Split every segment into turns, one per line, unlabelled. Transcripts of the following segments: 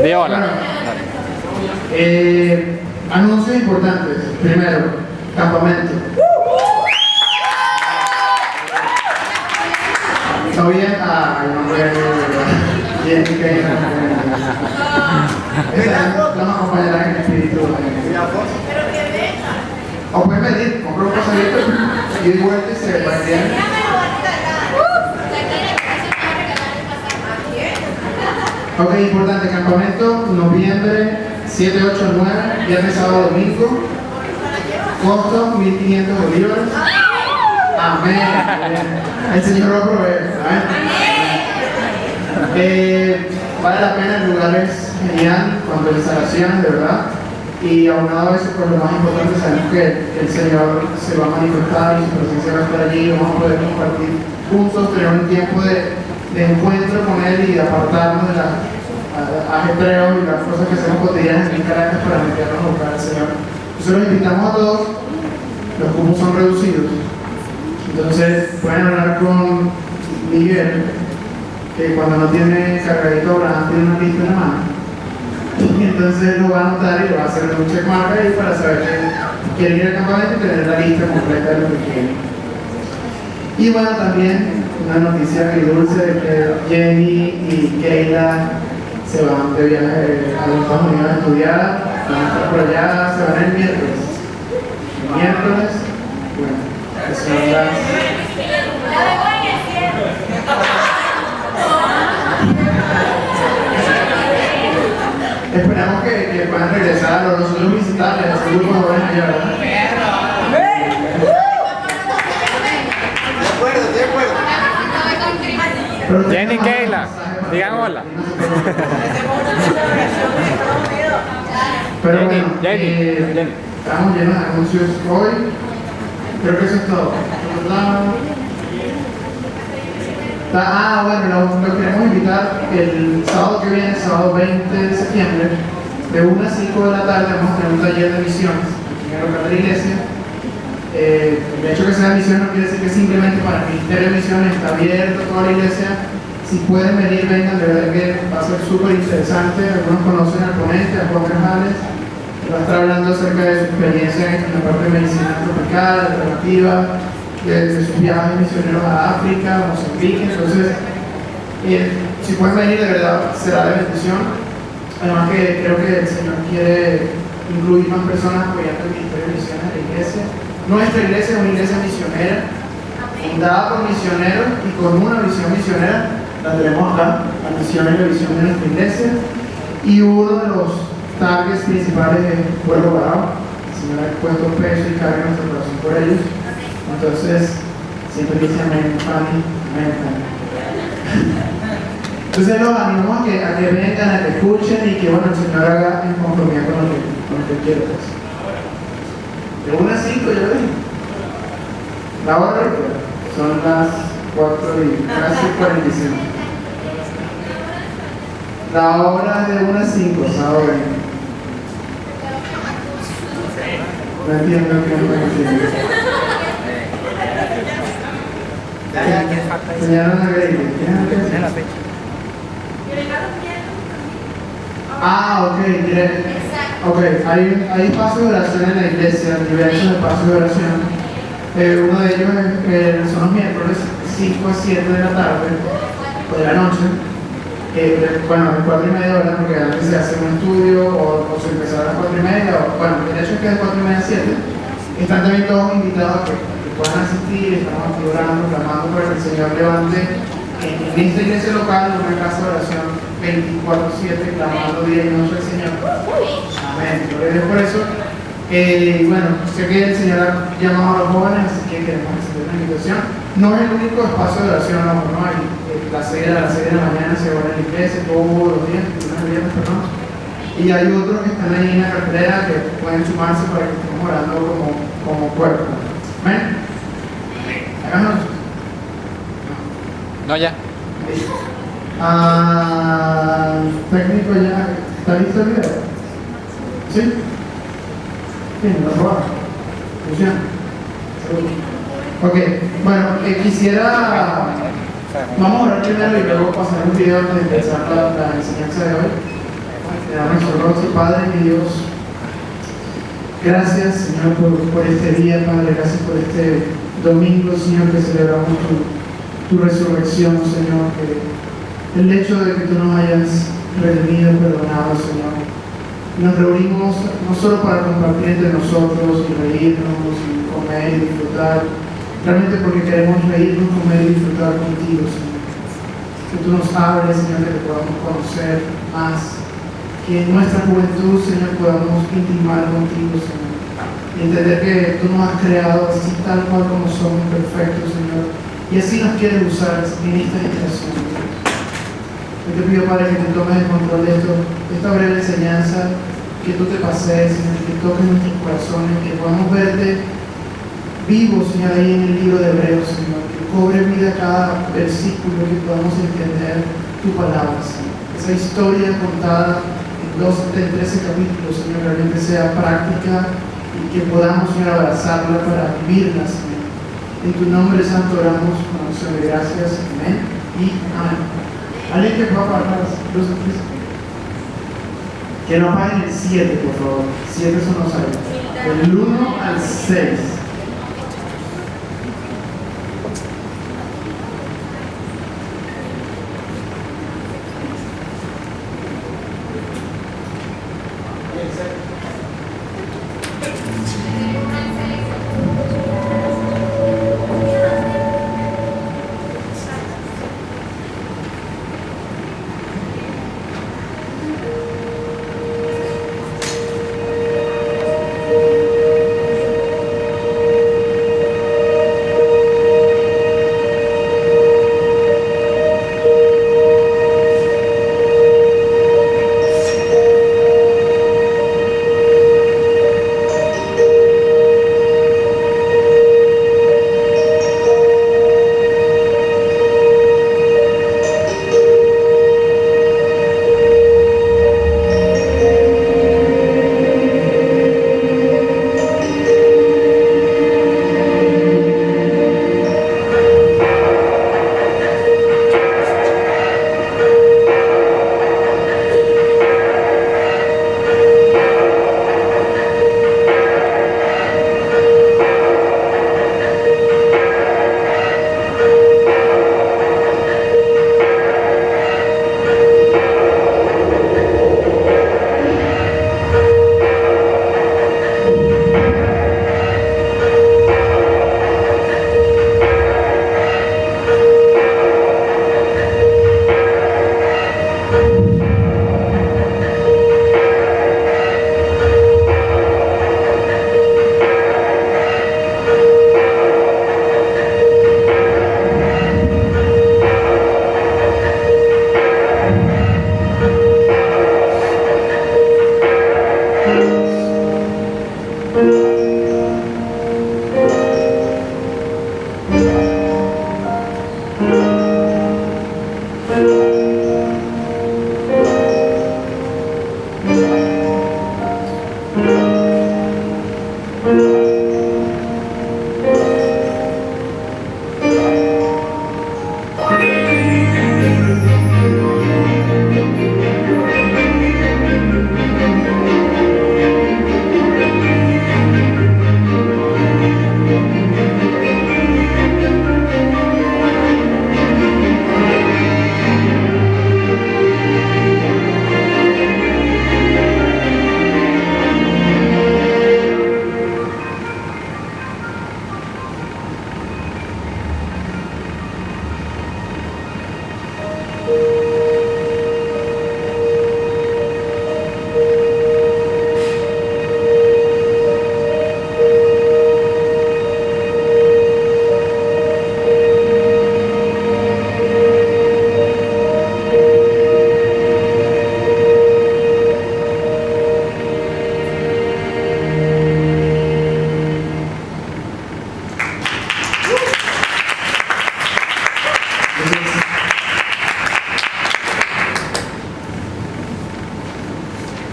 De hola.
Bueno, anuncios importantes. Primero, campamento. ¿Está bien? Ah, no voy a bien, que esa nos acompañará en el espíritu. O pueden venir, comprar un pasadito y de vuelta y se va bien. Ok, importante, campamento, noviembre 7, 8, 9, viernes, sábado, domingo. Costo, 1.500 bolívares. Amén. El Señor lo provee. Vale la pena, el lugar es genial, cuando las instalaciones, de verdad. Y aunado a eso, pues lo más importante, sabemos que el Señor se va a manifestar y su presencia va a estar allí. Vamos a poder compartir juntos, tener un tiempo de encuentro con Él y apartarnos de los ajetreos y las cosas que hacemos cotidianas en Caracas para meternos a buscar al Señor. Nosotros los invitamos a todos, los cupos son reducidos. Entonces pueden hablar con Miguel, que cuando no tiene cargadito Abraham tiene una lista en la mano. Y entonces lo va a anotar y lo va a hacer un checkmark ahí para saber que quiere ir al campamento y tener la lista completa de lo que quiere. Y bueno, también una noticia agridulce de que Jenny y Keila se van de viaje a los Estados Unidos a estudiar, van a estar por allá, se van el miércoles. El miércoles, bueno, que son las... Esperamos que puedan regresar o nosotros visitarles, hacer grupos jóvenes allá, ¿verdad?
De acuerdo.
Jenny, Keila, digan hola.
Pero
Jenny,
bueno,
Jenny.
estamos llenos de anuncios hoy. Creo que eso es todo. Bueno, los queremos invitar el sábado que viene, sábado 20 de septiembre, de 1 a 5 de la tarde, vamos a tener un taller de misiones aquí en el local de la iglesia. El hecho que sea de misiones no quiere decir que simplemente para el Ministerio de Misiones está abierto a toda la iglesia. Si pueden venir, vengan, de verdad que va a ser súper interesante. Algunos conocen al ponente, a Juan Grajales, que va a estar hablando acerca de su experiencia en la parte de medicina tropical, alternativa, de sus viajes misioneros a África, a Mozambique. Entonces, si pueden venir, de verdad será de bendición. Además que creo que el Señor quiere incluir más personas apoyando el Ministerio de Misiones de la iglesia. Nuestra iglesia es una iglesia misionera, fundada por misioneros y con una visión misionera. La tenemos acá, la misión y la visión de nuestra iglesia. Y uno de los targets principales es Pueblo Varado. El Señor ha puesto peso y carga en nuestro corazón por ellos. Entonces, siempre dice amén, Fanny, amén, Fanny. Entonces los animamos a que vengan, a que escuchen y que bueno, el Señor haga en conformidad con lo que quiere. Pues. De 1 a 5, ya ven. La hora son las 4 y casi 45. La hora de 1 a 5, sábado 20. No entiendo qué no entiendo. Señora Nagrete, ¿tiene la fecha? Ok, hay espacios de oración en la iglesia, diversos espacios de oración. Uno de ellos son los miércoles, 5 a 7 de la tarde, o de la noche. Bueno, a las 4:30 horas, porque antes se hace un estudio o se empezará a las 4:30, bueno, el hecho es que de 4:30 a 7 están también todos invitados a que puedan asistir. Estamos aquí orando, clamando para que el Señor levante en esta iglesia local una casa de oración 24/7, clamando día y noche al Señor. Amén. Gloria a Dios por eso. Bueno, sé que el Señor ha llamado a los jóvenes, así que queremos recibir una invitación. No es el único espacio de oración, no hay. Las 6 de la mañana se van a la iglesia todos los días, perdón. Y hay otros que están ahí en la cartera que pueden sumarse para que estemos orando como cuerpo. ¿Amén? Háganos.
No, ya.
Técnico ya. ¿Está listo el video? ¿Sí? Bien, lo probaron. Funciona. Ok, bueno, quisiera. Vamos a orar primero y luego pasar un video antes de empezar la enseñanza de hoy. le damos nuestro rostro. Padre, mi Dios, gracias, Señor, por este día, Padre, gracias por este domingo, Señor, que celebramos tu resurrección, Señor, que el hecho de que tú nos hayas redimido, perdonado, Señor. Nos reunimos no solo para compartir entre nosotros y reírnos y comer y disfrutar, realmente porque queremos reírnos, comer y disfrutar contigo, Señor. Que tú nos hables, Señor, que te podamos conocer más, que en nuestra juventud, Señor, podamos intimar contigo, Señor, y entender que tú nos has creado así tal cual como somos, perfectos, Señor, y así nos quieres usar en esta generación, Dios. Yo te pido, Padre, que tú tomes el control de esta breve enseñanza, que tú te pases, Señor, que toques nuestros corazones, que podamos verte vivo, Señor, ahí en el libro de Hebreos, Señor, que cobre vida cada versículo, que podamos entender tu palabra, Señor. Esa historia contada en 13 capítulos, Señor, realmente sea práctica y que podamos, Señor, abrazarla para vivirla, Señor. En tu nombre santo oramos con acción de gracias. Amén y amén. ¿Alguien que pueda apagar las luces, please? Que no apaguen el 7, por favor. 7 son los años. Del 1 al 6.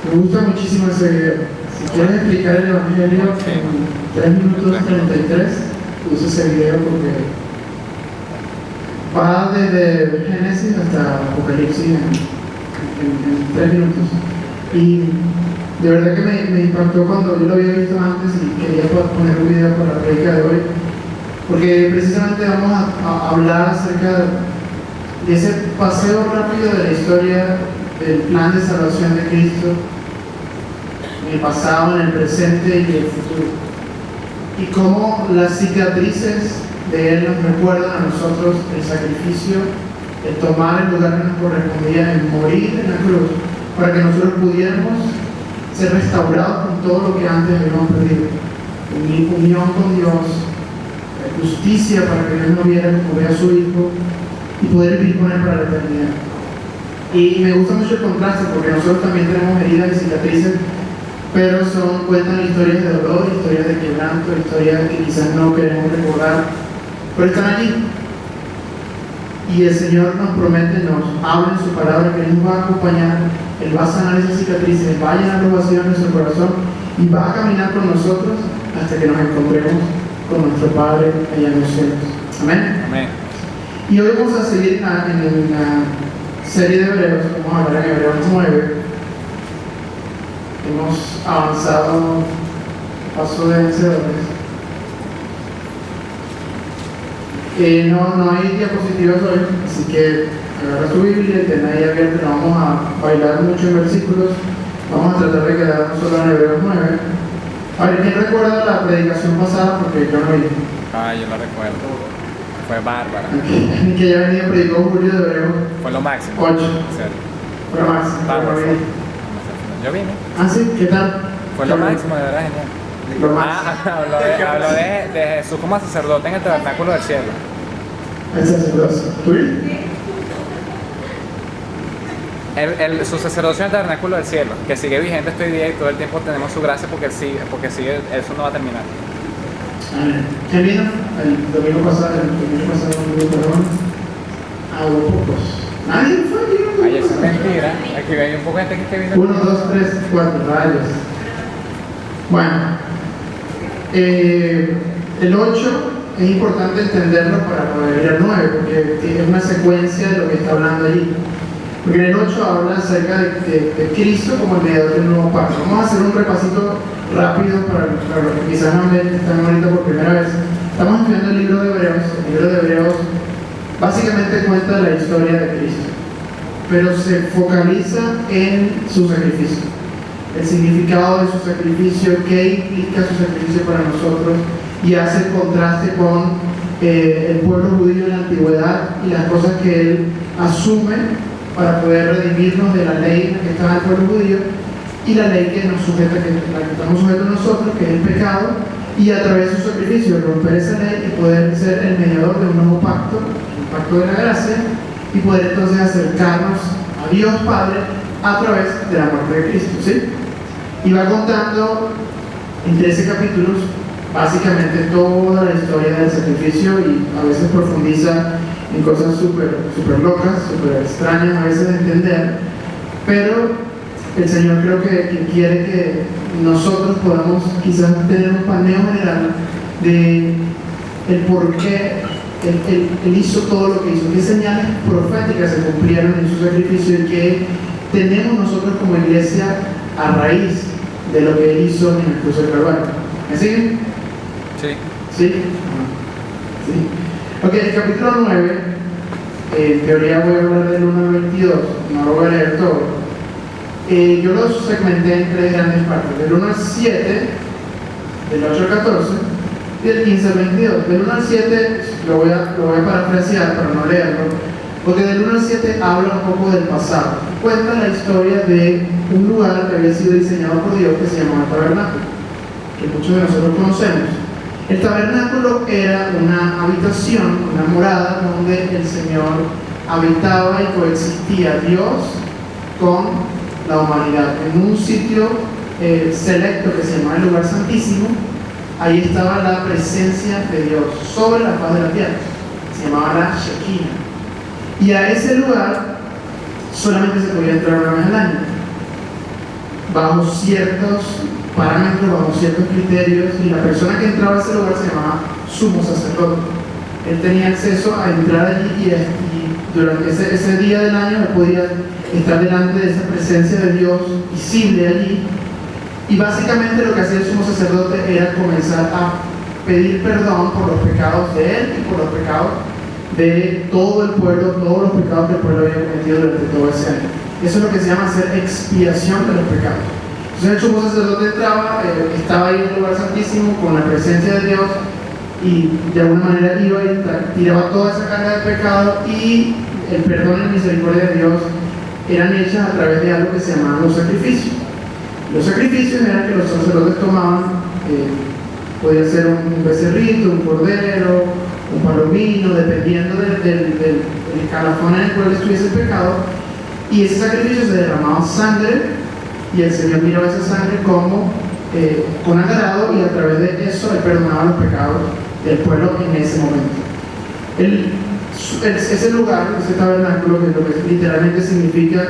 Me gusta muchísimo ese video. Si quieres explicar el Evangelio en 3 minutos 33, usa ese video porque va desde Génesis hasta Apocalipsis en 3 minutos. Y de verdad que me impactó cuando yo lo había visto antes y quería poner un video para la predica de hoy, porque precisamente vamos a hablar acerca de ese paseo rápido de la historia del plan de salvación de Cristo en el pasado, en el presente y en el futuro. Y cómo las cicatrices de Él nos recuerdan a nosotros el sacrificio, el tomar el lugar que nos correspondía, el morir en la cruz, para que nosotros pudiéramos ser restaurados con todo lo que antes habíamos perdido. Unión con Dios, justicia para que Dios nos viera como ve a su Hijo y poder vivir con Él para la eternidad. Y me gusta mucho el contraste porque nosotros también tenemos heridas y cicatrices, pero cuentan historias de dolor, historias de quebranto, historias que quizás no queremos recordar, pero están allí. Y el Señor nos promete, nos habla en su palabra que Él nos va a acompañar, Él va a sanar esas cicatrices, Él va a llenar los vacíos en nuestro corazón y va a caminar con nosotros hasta que nos encontremos con nuestro Padre allá en los cielos. Amén.
Amén.
Y hoy vamos a seguir en la serie de Hebreos, vamos a hablar en Hebreos 9. Hemos avanzado paso de vencedores. No hay diapositivas hoy, así que agarra tu Biblia, tenla ahí abierta, no vamos a bailar mucho en versículos, vamos a tratar de quedarnos solo en Hebreos 9. A ver, ¿quién recuerda la predicación pasada? Porque yo no vi.
Yo lo recuerdo. Fue bárbara.
Que ya venía predicó Julio de Hebreos
Fue lo máximo.
8.
En serio.
Fue lo máximo.
Bárbaro.
Yo no vi.
Yo vine.
Ah, sí, ¿qué tal?
Fue lo máximo, de verdad, genial.
Lo máximo.
Habló de Jesús como sacerdote en el tabernáculo del cielo.
El sacerdocio. ¿Tú viste?
Su sacerdocio en el tabernáculo del cielo, que sigue vigente este día y todo el tiempo tenemos su gracia porque sigue, eso no va a terminar.
¿Quién vino? El domingo pasado, perdón. Hubo pocos. ¿Nadie fue?
Ay, eso es mentira. Aquí hay un poco de gente que vino.
1, 2, 3, 4 rayos. Bueno, el 8 es importante entenderlo para poder ir al 9, porque es una secuencia de lo que está hablando allí. Porque en el 8 habla acerca de Cristo como el mediador del nuevo pacto. Vamos a hacer un repasito rápido para los que quizás no están ahorita por primera vez. Estamos estudiando el libro de Hebreos. El libro de Hebreos básicamente cuenta la historia de Cristo, pero se focaliza en su sacrificio, el significado de su sacrificio, qué implica su sacrificio para nosotros, y hace el contraste con el pueblo judío en la antigüedad y las cosas que él asume para poder redimirnos de la ley en la que estaba el pueblo judío y la ley que nos sujeta, la que estamos sujetos nosotros, que es el pecado, y a través de su sacrificio romper esa ley y poder ser el mediador de un nuevo pacto, el pacto de la gracia, y poder entonces acercarnos a Dios Padre a través de la muerte de Cristo, ¿sí? Y va contando en 13 capítulos básicamente toda la historia del sacrificio, y a veces profundiza en cosas súper locas, súper extrañas a veces de entender, pero el Señor creo que quiere que nosotros podamos quizás tener un paneo general de el por qué él hizo todo lo que hizo, qué señales proféticas se cumplieron en su sacrificio y qué tenemos nosotros como iglesia a raíz de lo que él hizo en el cruz del Calvario. ¿Me siguen?
Sí.
¿Sí? Sí. Ok, el capítulo 9, en teoría voy a hablar del 1 al 22, no lo voy a leer todo. Yo lo segmenté en 3 grandes partes, del 1 al 7, del 8 al 14 y del 15 al 22. Del 1 al 7 lo voy a parafrasear para no leerlo, porque del 1 al 7 habla un poco del pasado. Cuenta la historia de un lugar que había sido diseñado por Dios que se llamaba tabernáculo, que muchos de nosotros conocemos. El tabernáculo era una habitación, una morada donde el Señor habitaba y coexistía Dios con la humanidad. En un sitio selecto que se llamaba el lugar santísimo, ahí estaba la presencia de Dios sobre la faz de la tierra. Se llamaba la Shekinah. Y a ese lugar solamente se podía entrar una vez al año, bajo ciertos parámetros, bajo ciertos criterios, y la persona que entraba a ese lugar se llamaba sumo sacerdote. Él tenía acceso a entrar allí y durante ese día del año, él podía estar delante de esa presencia de Dios visible allí. Y básicamente lo que hacía el sumo sacerdote era comenzar a pedir perdón por los pecados de él y por los pecados de todo el pueblo, todos los pecados que el pueblo había cometido durante todo ese año. Eso es lo que se llama hacer expiación de los pecados. Entonces el sumo sacerdote entraba, estaba ahí en el lugar santísimo con la presencia de Dios y de alguna manera iba y tiraba toda esa carga de pecado, y el perdón y la misericordia de Dios eran hechas a través de algo que se llamaban los sacrificios. Los sacrificios eran que los sacerdotes tomaban, podía ser un becerrito, un cordero, un palomino, dependiendo del escalafón en el cual estuviese el pecado, y ese sacrificio se derramaba sangre, y el Señor miraba esa sangre como con agrado, y a través de eso él perdonaba los pecados del pueblo en ese momento. Ese lugar, ese tabernáculo, que es lo que literalmente significa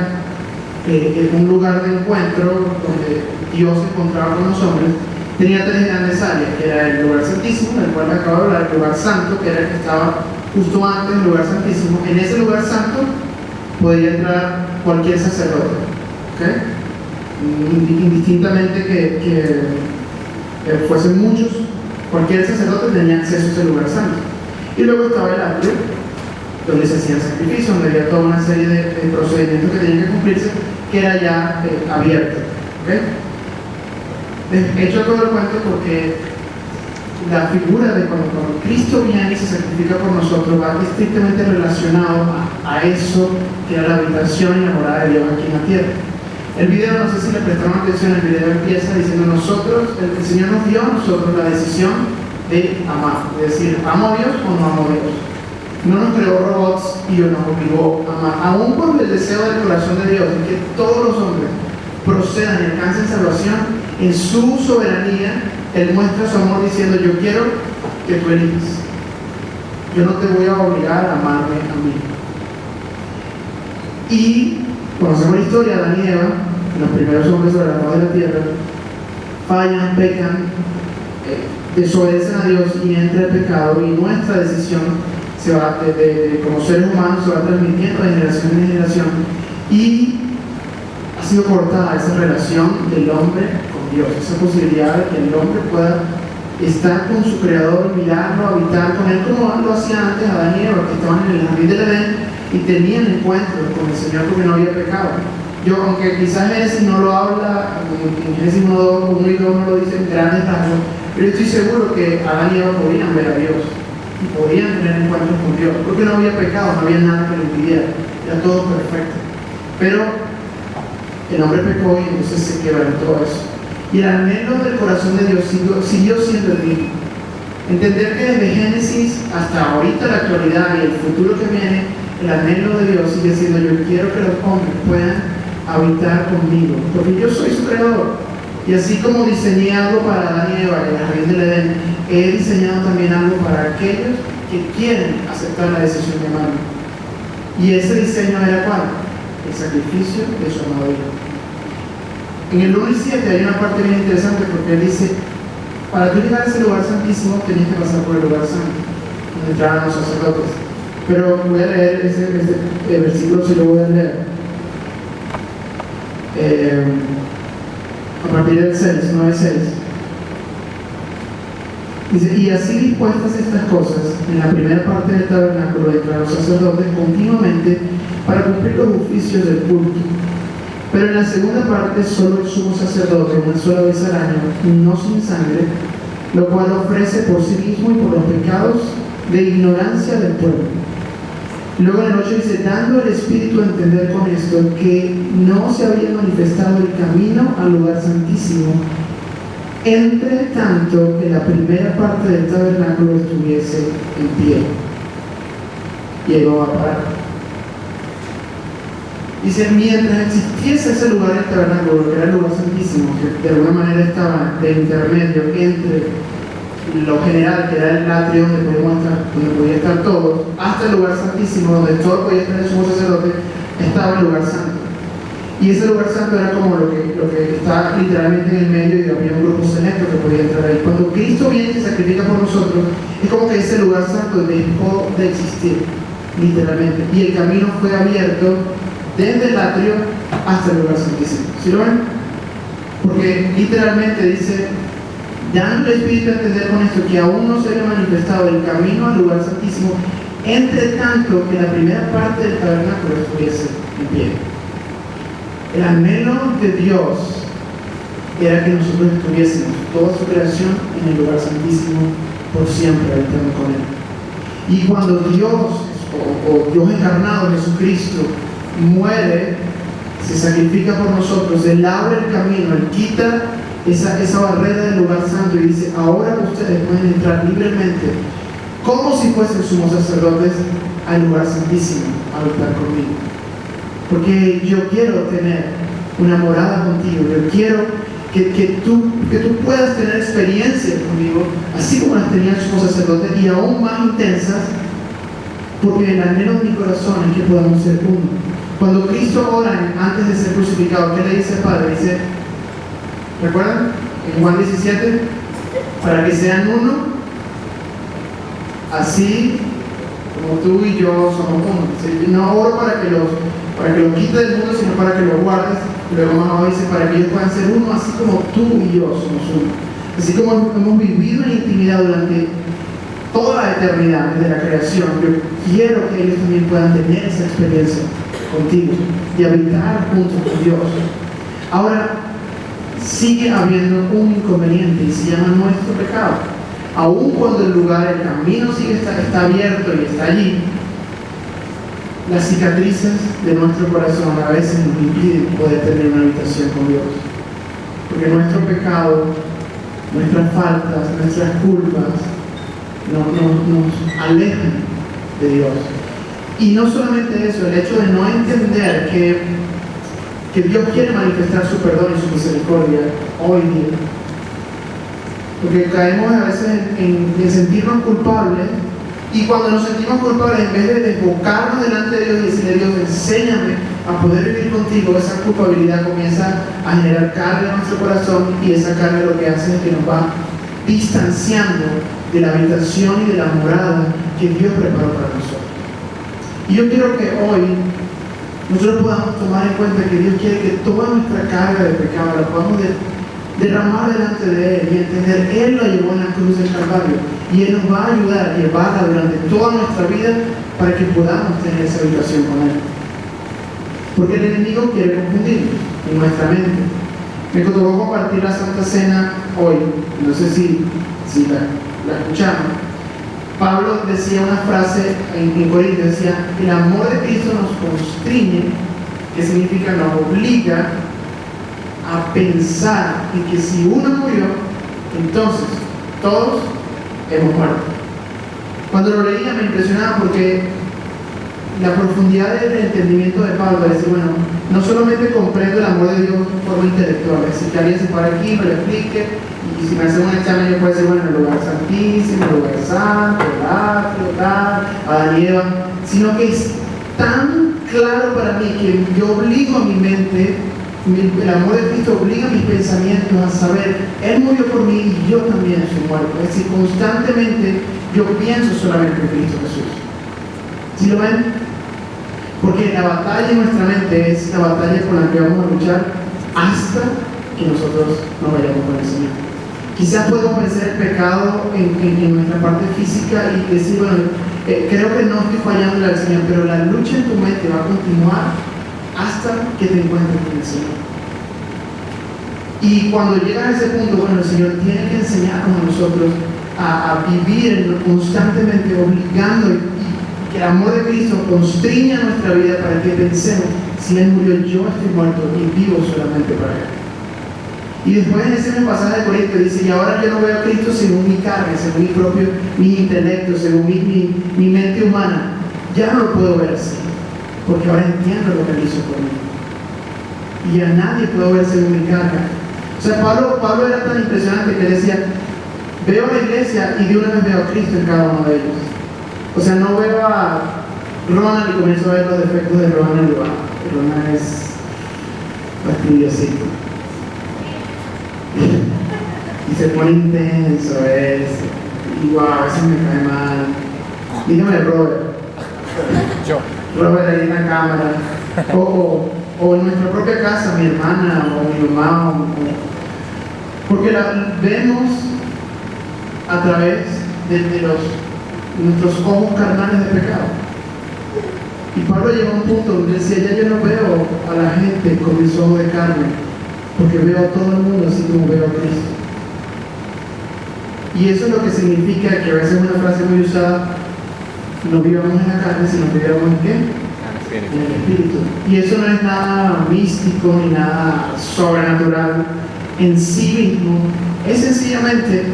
un lugar de encuentro donde Dios se encontraba con los hombres, tenía tres grandes áreas, que era el lugar santísimo, del cual me acabo de hablar, el lugar santo, que era el que estaba justo antes del lugar santísimo. En ese lugar santo podía entrar cualquier sacerdote, ¿okay? Indistintamente que fuesen muchos, cualquier sacerdote tenía acceso a ese lugar santo. Y luego estaba el atrio, donde se hacían sacrificios, donde había toda una serie de procedimientos que tenían que cumplirse, que era ya abierto, ¿okay? He hecho todo el cuento porque la figura de cuando Cristo viene y se sacrifica por nosotros va estrictamente relacionado a eso que era la habitación y la morada de Dios aquí en la tierra. El video, no sé si le prestaron atención, el video empieza diciendo el Señor nos dio a nosotros la decisión de amar, de decir, ¿amo a Dios o no amo a Dios? No nos creó robots y nos obligó a amar, aún por el deseo del corazón de Dios de que todos los hombres procedan y alcancen salvación. En su soberanía, Él muestra su amor diciendo, yo quiero que tú elijas. Yo no te voy a obligar a amarme a mí. Y conocemos la historia de Adán y Eva, los primeros hombres sobre la faz de la tierra, fallan, pecan, desobedecen a Dios y entra el pecado, y nuestra decisión se va como seres humanos se va transmitiendo de generación en generación, y ha sido cortada esa relación del hombre con Dios, esa posibilidad de que el hombre pueda estar con su creador, mirarlo, habitar con él como lo hacía antes Adán y Eva, que estaban en el jardín del Edén y tenían encuentros con el Señor porque no había pecado. Aunque quizás Génesis no lo habla, en Génesis 1 y 2 no lo dice en grandes rasgos, pero estoy seguro que Adán y Eva podían ver a Dios y podían tener encuentros con Dios, porque no había pecado, no había nada que lo impidiera, era todo perfecto. Pero el hombre pecó y entonces se quebrantó eso. Y el anhelo del corazón de Dios siguió siendo el mismo. Entender que desde Génesis hasta ahorita, la actualidad y el futuro que viene, el anhelo de Dios sigue siendo: yo quiero que los hombres puedan habitar conmigo, porque yo soy su creador. Y así como diseñé algo para Adán y Eva en el jardín del Edén, he diseñado también algo para aquellos que quieren aceptar la decisión de amarme. Y ese diseño era ¿cuál? El sacrificio de su amado Hijo. En el 1 y 7 hay una parte bien interesante, porque él dice: para tú llegar a ese lugar santísimo tenías que pasar por el lugar santo, donde entraban los sacerdotes. Pero voy a leer ese versículo, si lo voy a leer. A partir del 6, 9-6. Dice: y así dispuestas estas cosas, en la primera parte del tabernáculo entran los sacerdotes continuamente para cumplir los oficios del culto. Pero en la segunda parte, solo el sumo sacerdote, una sola vez al año, no sin sangre, lo cual ofrece por sí mismo y por los pecados de ignorancia del pueblo. Luego en el 8 dice: dando el Espíritu a entender con esto que no se había manifestado el camino al lugar santísimo, entre tanto que la primera parte del tabernáculo estuviese en pie. Llegó a parar. Dice: mientras existiese ese lugar en el tabernáculo, que era el lugar santísimo, que de alguna manera estaba de intermedio entre lo general, que era el atrio donde podía estar todo, hasta el lugar santísimo, donde todo podía estar el sumo sacerdote, estaba el lugar santo. Y ese lugar santo era como lo que está literalmente en el medio, y había un grupo selecto que podía entrar ahí. Cuando Cristo viene y se sacrifica por nosotros, es como que ese lugar santo dejó de existir. literalmente. Y el camino fue abierto desde el atrio hasta el lugar santísimo. ¿Sí lo ven? Porque literalmente dice, dando el Espíritu a entender con esto que aún no se había manifestado el camino al lugar santísimo, entre tanto que la primera parte del tabernáculo estuviese en pie. El anhelo de Dios era que nosotros estuviésemos, toda su creación, en el lugar santísimo por siempre, habitando con Él. Y cuando Dios, o Dios encarnado, Jesucristo, muere, se sacrifica por nosotros, Él abre el camino, Él quita esa barrera del lugar santo y dice, ahora ustedes pueden entrar libremente, como si fuesen sumos sacerdotes, al lugar santísimo, a habitar conmigo. Porque yo quiero tener una morada contigo, yo quiero que tú puedas tener experiencias conmigo, así como las tenía el sumo sacerdote, y aún más intensas, porque el anhelo de mi corazón es que podamos ser uno. Cuando Cristo ora antes de ser crucificado, ¿qué le dice al Padre? Dice, ¿recuerdan? En Juan 17, para que sean uno, así como tú y yo somos uno. No oro para que los quites del mundo, sino para que los guardes. Luego más abajo dice, para que ellos puedan ser uno, así como tú y yo somos uno. Así como hemos vivido en intimidad durante toda la eternidad, desde la creación, yo quiero que ellos también puedan tener esa experiencia contigo y habitar juntos con Dios. Ahora, sigue habiendo un inconveniente y se llama nuestro pecado. Aun cuando el lugar, el camino está abierto y está allí, las cicatrices de nuestro corazón a veces nos impiden poder tener una habitación con Dios. Porque nuestro pecado, nuestras faltas, nuestras culpas nos alejan de Dios. Y no solamente eso, el hecho de no entender que Dios quiere manifestar su perdón y su misericordia hoy día. Porque caemos a veces en sentirnos culpables, y cuando nos sentimos culpables, en vez de desbocarnos delante de Dios y decirle, Dios, enséñame a poder vivir contigo, esa culpabilidad comienza a generar carga en nuestro corazón, y esa carga lo que hace es que nos va distanciando de la habitación y de la morada que Dios preparó para nosotros. Y yo quiero que hoy nosotros podamos tomar en cuenta que Dios quiere que toda nuestra carga de pecado la podamos derramar delante de Él y entender, Él la llevó en la cruz del Calvario y Él nos va a ayudar a llevarla durante toda nuestra vida para que podamos tener esa habitación con Él. Porque el enemigo quiere confundirnos en nuestra mente. Me tocó compartir la Santa Cena hoy, no sé si la escucharon. Pablo decía una frase en Corintios, decía, el amor de Cristo nos constriñe, que significa nos obliga a pensar en que si uno murió, entonces todos hemos muerto. Cuando lo leía me impresionaba porque la profundidad del entendimiento de Pablo es decir, bueno, no solamente comprendo el amor de Dios de forma intelectual, es decir, que alguien se para aquí, me lo explique, y si me hacen un examen yo puedo decir, bueno, el lugar santísimo, el lugar santo, el atrio, tal, Adán y Eva, sino que es tan claro para mí que yo obligo a mi mente, el amor de Cristo obliga a mis pensamientos a saber, Él murió por mí y yo también soy muerto. Es decir, constantemente yo pienso solamente en Cristo Jesús. ¿Sí lo ven? Porque la batalla en nuestra mente es la batalla con la que vamos a luchar hasta que nosotros no vayamos con el Señor. Quizás podemos vencer el pecado en nuestra parte física y decir, bueno, creo que no estoy fallando al Señor, pero la lucha en tu mente va a continuar hasta que te encuentres con el Señor. Y cuando llegas a ese punto, bueno, el Señor tiene que enseñarnos a nosotros a vivir constantemente, obligando y que el amor de Cristo constriña nuestra vida para que pensemos, si Él murió, yo estoy muerto y vivo solamente para Él. Y después en ese mismo pasaje de Corintios dice, y ahora yo no veo a Cristo según mi carne, según mi intelecto, según mi mente humana. Ya no lo puedo ver así, porque ahora entiendo lo que Él hizo por mí. Y a nadie puedo ver según mi carne. O sea, Pablo era tan impresionante que decía, veo a la iglesia y de una vez veo a Cristo en cada uno de ellos. O sea, no veo a Ronald y comienzo a ver los defectos de Ronald. Ronald es fastidiosito. Y se pone intenso, y wow, a veces me cae mal. Dígame, Robert.
Yo.
Tú lo ves ahí en la cámara. O en nuestra propia casa, mi hermana o mi mamá. Porque la vemos a través de nuestros ojos carnales de pecado. Y Pablo llegó a un punto donde decía, ya yo no veo a la gente con mis ojos de carne, porque veo a todo el mundo así como veo a Cristo. Y eso es lo que significa que a veces es una frase muy usada, no vivamos en la carne, sino que vivamos en qué? En el Espíritu. Y eso no es nada místico ni nada sobrenatural en sí mismo, es sencillamente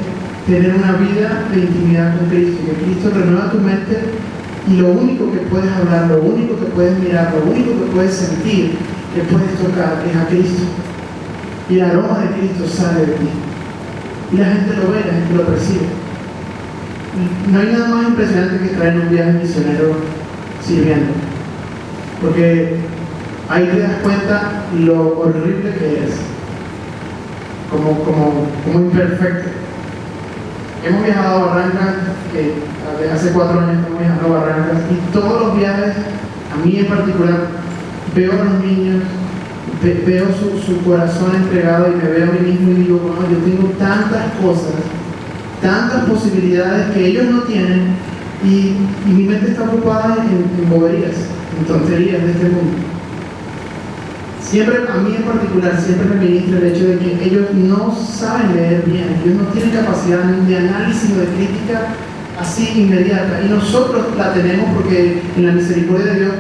tener una vida de intimidad con Cristo, que Cristo renueva tu mente y lo único que puedes hablar, lo único que puedes mirar, lo único que puedes sentir, que puedes tocar es a Cristo. Y el aroma de Cristo sale de ti. Y la gente lo ve, la gente lo percibe. No hay nada más impresionante que estar en un viaje misionero sirviendo. Porque ahí te das cuenta lo horrible que es. Como imperfecto. Hemos viajado a Barrancas, desde hace 4 años hemos viajado a Barrancas, y todos los viajes, a mí en particular, veo a los niños, veo su corazón entregado y me veo a mí mismo y digo, wow, yo tengo tantas cosas, tantas posibilidades que ellos no tienen, y mi mente está ocupada en boberías, en tonterías de este mundo. Siempre, a mí en particular, siempre me ministra el hecho de que ellos no saben leer bien, ellos no tienen capacidad de análisis o de crítica así inmediata, y nosotros la tenemos porque en la misericordia de Dios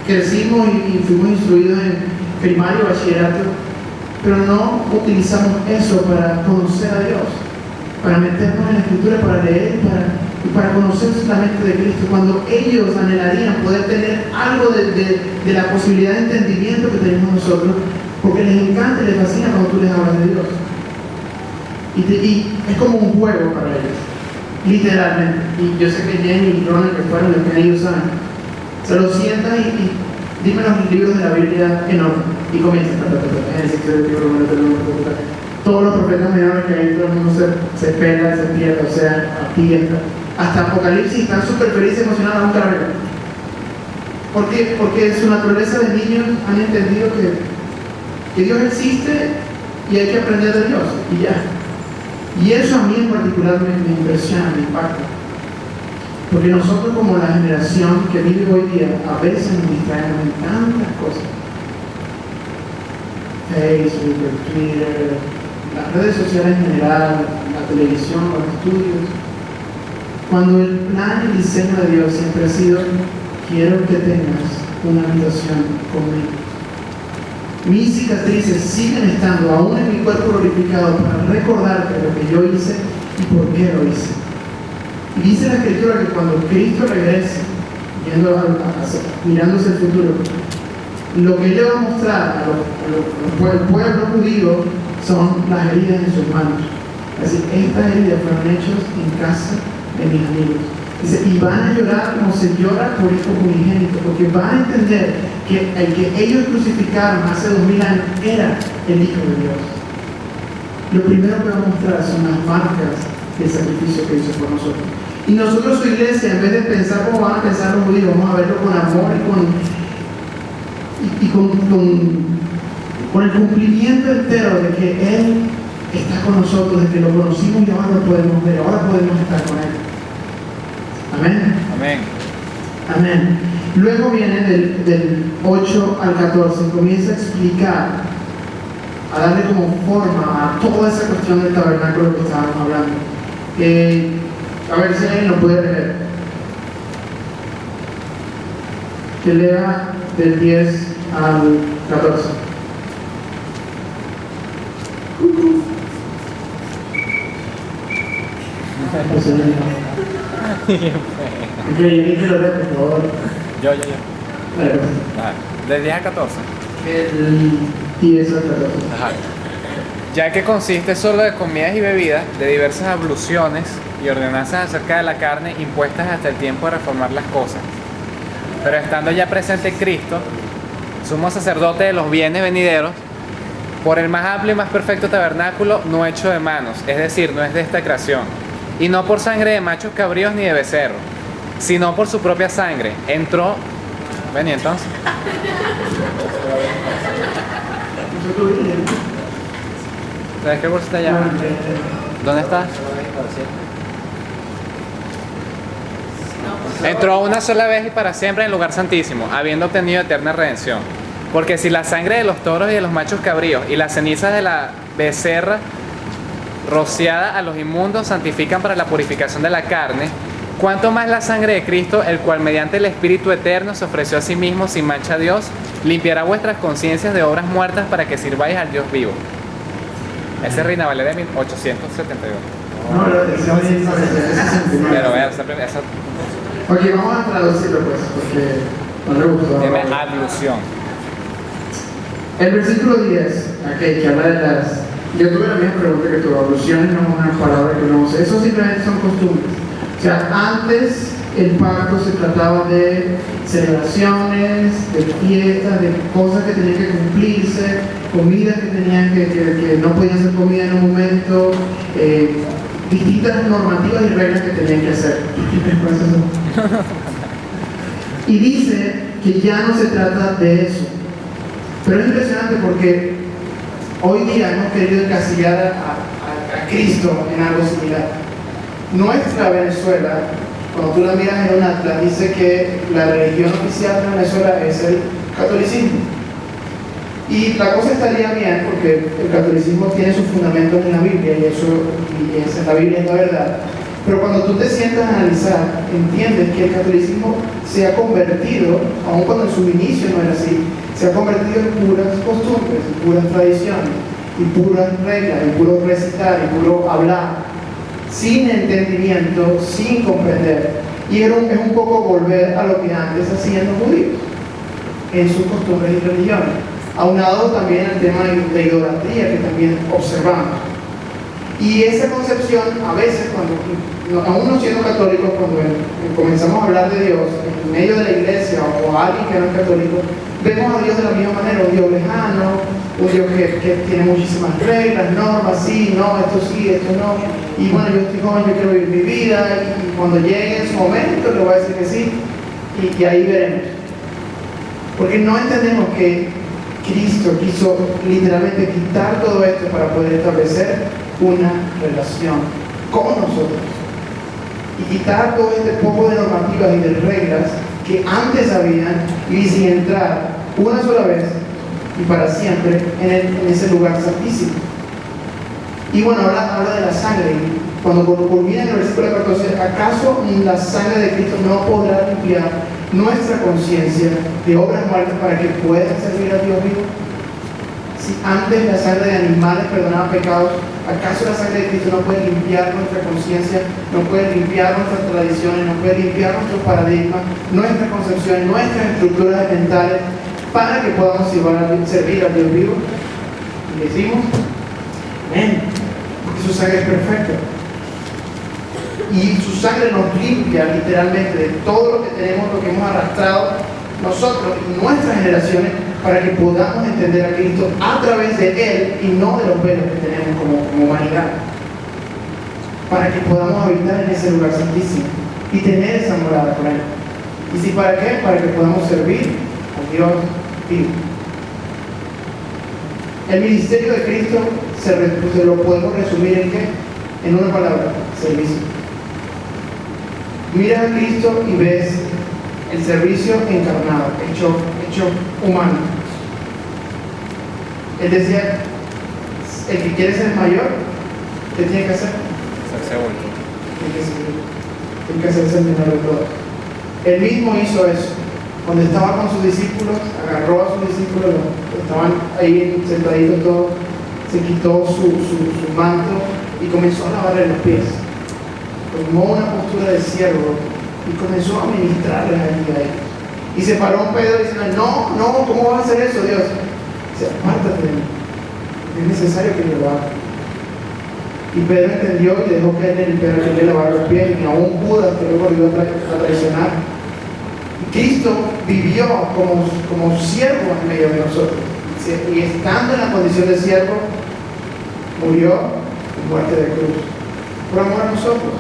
crecimos y fuimos instruidos en primario, bachillerato, pero no utilizamos eso para conocer a Dios, para meternos en la Escritura, para leer y para conocer la mente de Cristo, cuando ellos anhelarían poder tener algo de la posibilidad de entendimiento que tenemos nosotros, porque les encanta y les fascina cuando tú les hablas de Dios. Y es como un juego para ellos, literalmente. Y yo sé que Jenny y Ronald, que fueron los que ellos saben, se lo sientan y dime los libros de la Biblia en orden, y comienzan. Todos los profetas menores que hay, todo el mundo se pela, se pierde, o sea, apiesta. Hasta Apocalipsis están súper felices, emocionados, nunca la ven. ¿Por qué? Porque en su naturaleza de niños han entendido que Dios existe y hay que aprender de Dios, y ya. Y eso a mí en particular me impresiona, me impacta. Porque nosotros, como la generación que vive hoy día, a veces nos distraemos en tantas cosas. Facebook, Twitter, las redes sociales en general, la televisión, los estudios. Cuando el plan y el diseño de Dios siempre ha sido, quiero que tengas una habitación conmigo. Mis cicatrices siguen estando aún en mi cuerpo glorificado para recordarte lo que yo hice y por qué lo hice. Y dice la Escritura que cuando Cristo regrese, mirando hacia el futuro, lo que Él le va a mostrar al pueblo judío son las heridas en sus manos. Es decir, estas heridas fueron hechas en casa de mis amigos. Dice, y van a llorar como se llora por hijos unigénitos, porque van a entender que el que ellos crucificaron hace 2000 años era el Hijo de Dios. Lo primero que va a mostrar son las marcas del sacrificio que hizo por nosotros. Y nosotros, su iglesia, en vez de pensar como van a pensar los judíos, vamos a verlo con amor y con el cumplimiento entero de que Él está con nosotros, de que lo conocimos y ahora lo podemos ver, ahora podemos estar con Él. Amén.
Amén.
Amén. Luego viene del 8 al 14, comienza a explicar, a darle como forma a toda esa cuestión del tabernáculo que estábamos hablando. A ver si alguien lo puede leer. Que lea del 10 al 14. Ok, yo lo leo, por favor.
Yo.
Vale, pues.
¿De 10 a 14?
El 10 al 14.
Ajá. Ya que consiste solo de comidas y bebidas, de diversas abluciones y ordenanzas acerca de la carne impuestas hasta el tiempo de reformar las cosas. Pero estando ya presente Cristo, sumo sacerdote de los bienes venideros, por el más amplio y más perfecto tabernáculo no hecho de manos, es decir, no es de esta creación, y no por sangre de machos cabríos ni de becerros, sino por su propia sangre. Entró... Ven, ¿y entonces? ¿Sabes qué bolsa está allá? ¿Dónde está? Entró una sola vez y para siempre en el lugar santísimo, habiendo obtenido eterna redención. Porque si la sangre de los toros y de los machos cabríos y las cenizas de la becerra rociada a los inmundos santifican para la purificación de la carne, cuánto más la sangre de Cristo, el cual mediante el Espíritu Eterno se ofreció a sí mismo sin mancha a Dios, limpiará vuestras conciencias de obras muertas para que sirváis al Dios vivo. Ese es Reina Valera de 1872.
No, lo decía bien,
Pero vea, esa
Ok, vamos a traducirlo pues, porque no le gustó.
tiene ablución.
El versículo 10, okay, que habla de las... Yo tuve la misma pregunta que tu abluciones no es una palabra que uno usa. Eso simplemente son costumbres. O sea, antes el pacto se trataba de celebraciones, de fiestas, de cosas que tenían que cumplirse, comidas que tenían que no podían ser comidas en un momento, distintas normativas y reglas que tenían que hacer. Y dice que ya no se trata de eso. Pero es impresionante porque hoy día hemos querido encasillar a Cristo en algo similar. Nuestra Venezuela, cuando tú la miras en un atlas, dice que la religión oficial de Venezuela es el catolicismo. Y la cosa estaría bien porque el catolicismo tiene sus fundamentos en la Biblia y esa es la Biblia, es la verdad. Pero cuando tú te sientas a analizar, entiendes que el catolicismo se ha convertido, aun cuando en su inicio no era así, se ha convertido en puras costumbres, en puras tradiciones, y puras reglas, y puro recitar, y puro hablar, sin entendimiento, sin comprender. Y es un poco volver a lo que antes hacían los judíos, en sus costumbres y religiones. Aunado también al tema de idolatría que también observamos. Y esa concepción, a veces, aún no siendo católicos, cuando comenzamos a hablar de Dios en medio de la iglesia o a alguien que no es católico, vemos a Dios de la misma manera, un Dios lejano, un Dios que tiene muchísimas reglas, normas, sí, esto no. Y bueno, yo estoy joven, yo quiero vivir mi vida, y cuando llegue en su momento le voy a decir que sí, y ahí veremos. Porque no entendemos que Cristo quiso literalmente quitar todo esto para poder establecer una relación con nosotros y quitar todo este poco de normativas y de reglas que antes habían y sin entrar una sola vez y para siempre en ese lugar santísimo. Y bueno, ahora habla de la sangre. Cuando culmina en el versículo 14, ¿acaso la sangre de Cristo no podrá limpiar nuestra conciencia de obras muertas para que puedan servir a Dios vivo? Si antes la sangre de animales perdonaba pecados, ¿acaso la sangre de Cristo no puede limpiar nuestra conciencia, no puede limpiar nuestras tradiciones, no puede limpiar nuestros paradigmas, nuestras concepciones, nuestras estructuras mentales, para que podamos servir a Dios vivo? Y decimos, amén, porque su sangre es perfecta. Y su sangre nos limpia literalmente de todo lo que tenemos, lo que hemos arrastrado nosotros y nuestras generaciones, para que podamos entender a Cristo a través de Él y no de los velos que tenemos como humanidad, para que podamos habitar en ese lugar santísimo y tener esa morada con Él. ¿Y si para qué? Para que podamos servir a Dios vivo. El ministerio de Cristo se lo podemos resumir en ¿qué? En una palabra: servicio. Miras a Cristo y ves el servicio encarnado, hecho humano. Él decía, el que quiere ser mayor, ¿qué tiene que hacer?
Hacerse último.
Tiene que hacerse el menor de todos. Él mismo hizo eso. Cuando estaba con sus discípulos, agarró a sus discípulos, estaban ahí sentaditos todos, se quitó su manto y comenzó a lavarle los pies. Tomó una postura de siervo y comenzó a ministrarles a ellos. Y se paró Pedro diciendo, no, ¿cómo vas a hacer eso, Dios? Dice, apártate de mí, es necesario que yo lo haga. Y Pedro entendió y dejó que él le lavara los pies, y aún Judas, que luego lo iba a traicionar. Y Cristo vivió como siervo en medio de nosotros, y estando en la condición de siervo, murió en muerte de cruz por amor a nosotros.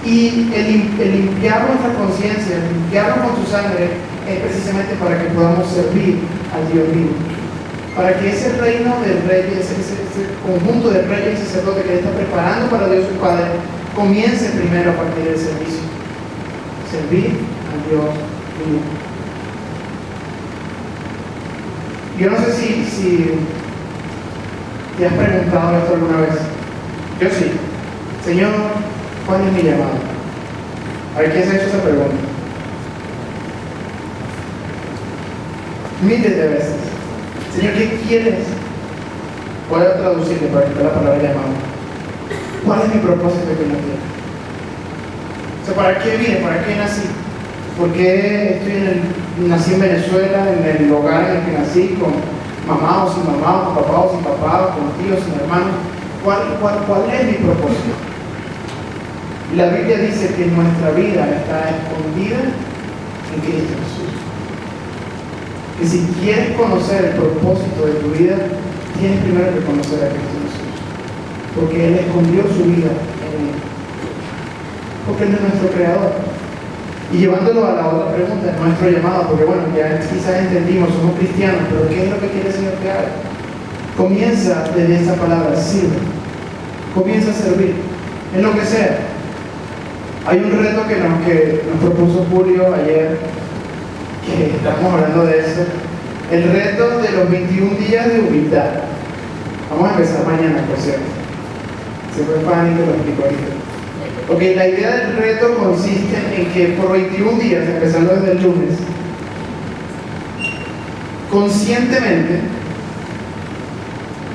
Y el limpiar nuestra conciencia, el limpiarnos con su sangre, es precisamente para que podamos servir al Dios vivo. Para que ese reino del rey, ese conjunto de reyes y sacerdotes que Él está preparando para Dios su Padre, comience primero a partir del servicio. Servir al Dios vivo. Yo no sé si te has preguntado esto alguna vez. Yo sí. Señor, ¿cuál es mi llamado? A ver, ¿quién se ha hecho esa pregunta? Miles de veces. Señor, ¿qué quieres? Voy a traducirle para quitar la palabra llamado. ¿Cuál es mi propósito aquí en la tierra? O sea, ¿para qué vine? ¿Para qué nací? ¿Por qué nací en Venezuela, en el hogar en el que nací, con mamá o sin mamá, con papá o sin papá, con tíos, sin hermanos? ¿Cuál es mi propósito? Y la Biblia dice que nuestra vida está escondida en Cristo Jesús. Que si quieres conocer el propósito de tu vida, tienes primero que conocer a Cristo Jesús. Porque Él escondió su vida en Él. Porque Él es nuestro creador. Y llevándolo a la otra pregunta, nuestro llamado, porque bueno, ya quizás entendimos, somos cristianos, pero ¿qué es lo que quiere el Señor que haga? Comienza desde esta palabra, sirve. Comienza a servir, en lo que sea. Hay un reto que nos propuso Julio ayer, que estamos hablando de eso. El reto de los 21 días de humildad. Vamos a empezar mañana, por cierto. Se fue Fanny que lo explicó ahorita. Ok, la idea del reto consiste en que por 21 días, empezando desde el lunes, conscientemente,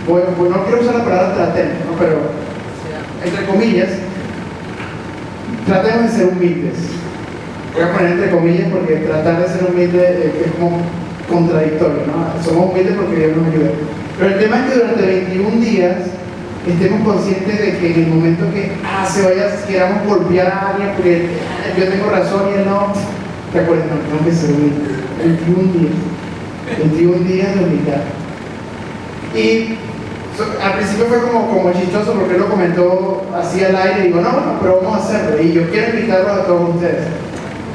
no quiero usar la palabra tratemos, ¿no? Pero entre comillas, tratemos de ser humildes. Voy a poner entre comillas porque tratar de ser humilde es como contradictorio, ¿no? Somos humildes porque Dios nos ayuda. Pero el tema es que durante 21 días estemos conscientes de que en el momento que queramos golpear a alguien porque yo tengo razón y él no, te acuerdas, no, tengo que ser humilde. 21 días de humildad. Y al principio fue como chistoso porque él lo comentó así al aire y digo, no, pero vamos a hacerlo. Y yo quiero invitarlos a todos ustedes.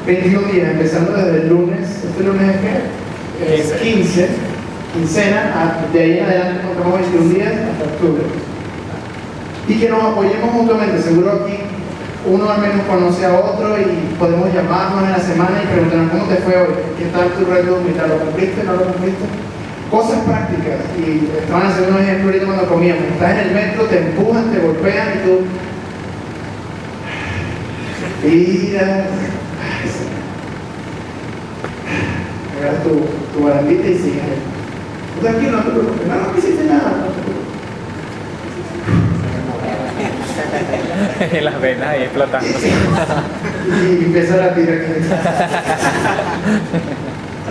21 días, empezando desde el lunes. ¿Este lunes es qué? Es 15, quincena, de ahí en adelante contamos 21 días hasta octubre. Y que nos apoyemos mutuamente. Seguro aquí uno al menos conoce a otro y podemos llamarnos en la semana y preguntarnos cómo te fue hoy, qué tal tu reto de humildad, ¿lo cumpliste? ¿No lo cumpliste? Cosas prácticas. Y estaban haciendo un ejemplo ahorita cuando comíamos. Estás en el metro, te empujan, te golpean y tú mira, agarras tu barandita y sigues. Tranquilo, no te preocupes, no hiciste nada.
Y las venas ahí explotando.
Y empieza a latir aquí.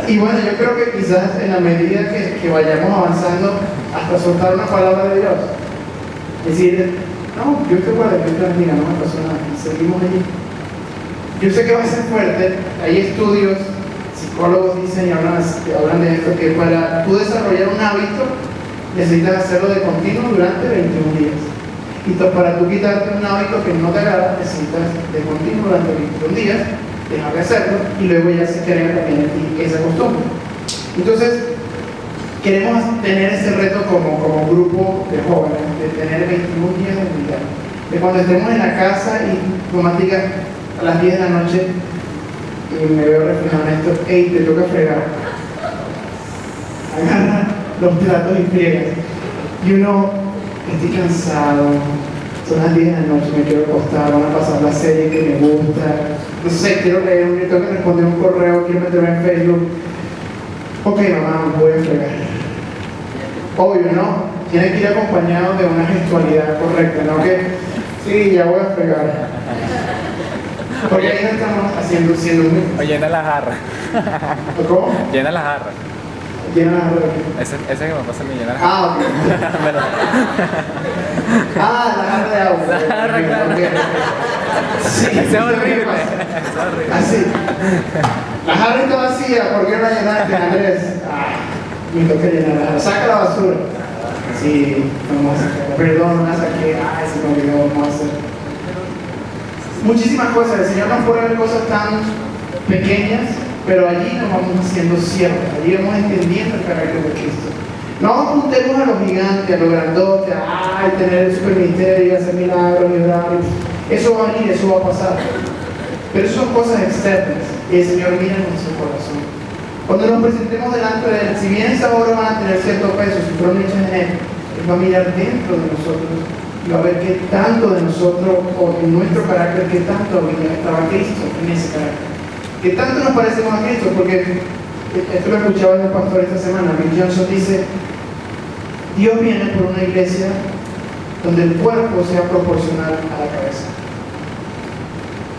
Y bueno, yo creo que quizás en la medida que vayamos avanzando, hasta soltar una palabra de Dios. Decir, no, yo estoy guarda, yo te mira, no me pasó nada. Y seguimos allí. Yo sé que va a ser fuerte. Hay estudios, psicólogos dicen y hablan de esto, que para tú desarrollar un hábito necesitas hacerlo de continuo durante 21 días. Y para tú quitarte un hábito que no te agrada, necesitas de continuo durante 21 días, dejar de hacerlo y luego ya se crea también en ti esa costumbre. Entonces, queremos tener ese reto como grupo de jóvenes, de tener 21 días de humildad. De cuando estemos en la casa y mamá diga a las 10 de la noche, y me veo reflejado en esto, hey, te toca fregar. Agarra los platos y friegas. Y uno, estoy cansado, son las 10 de la noche, me quiero acostar, van a pasar la serie que me gusta, no sé, quiero leer, tengo que responder un correo, quiero meterme en Facebook. Ok, mamá, voy a fregar. Obvio, ¿no? Tiene que ir acompañado de una gestualidad correcta, ¿no? Que, sí, ya voy a fregar. Porque ahí no estamos siendo muy...
O llena la jarra.
¿Cómo?
Llena la jarra.
Llena la jarra.
Ese que me pasa a mí, llena la jarra.
Ah, ok. La jarra de agua.
La jarra, claro.
Okay. Sí,
Ese es horrible.
Así. La jarra está vacía, ¿por qué no la llenaste, Andrés? Me toca llenar la jarra. Saca la basura. Sí, vamos a sacar. Perdón, no la saqué. Se me olvidó, vamos a hacer. muchísimas cosas. El Señor nos pone a ver cosas tan pequeñas, pero allí nos vamos haciendo ciertas, allí vamos entendiendo el carácter de Cristo. No apuntemos a lo gigante, a lo grandote, a tener el superministerio y hacer milagros y orar. Eso va a venir, eso va a pasar. Pero eso son cosas externas y el Señor mira en nuestro corazón. Cuando nos presentemos delante de Él, si bien esas obras van a tener cierto peso, si fueron hechas en Él, Él va a mirar dentro de nosotros y va a ver qué tanto de nosotros, o en nuestro carácter, qué tanto estaba Cristo en ese carácter. Qué tanto nos parecemos a Cristo, porque esto lo escuchaba el pastor esta semana. Bill Johnson dice: Dios viene por una iglesia donde el cuerpo sea proporcional a la cabeza.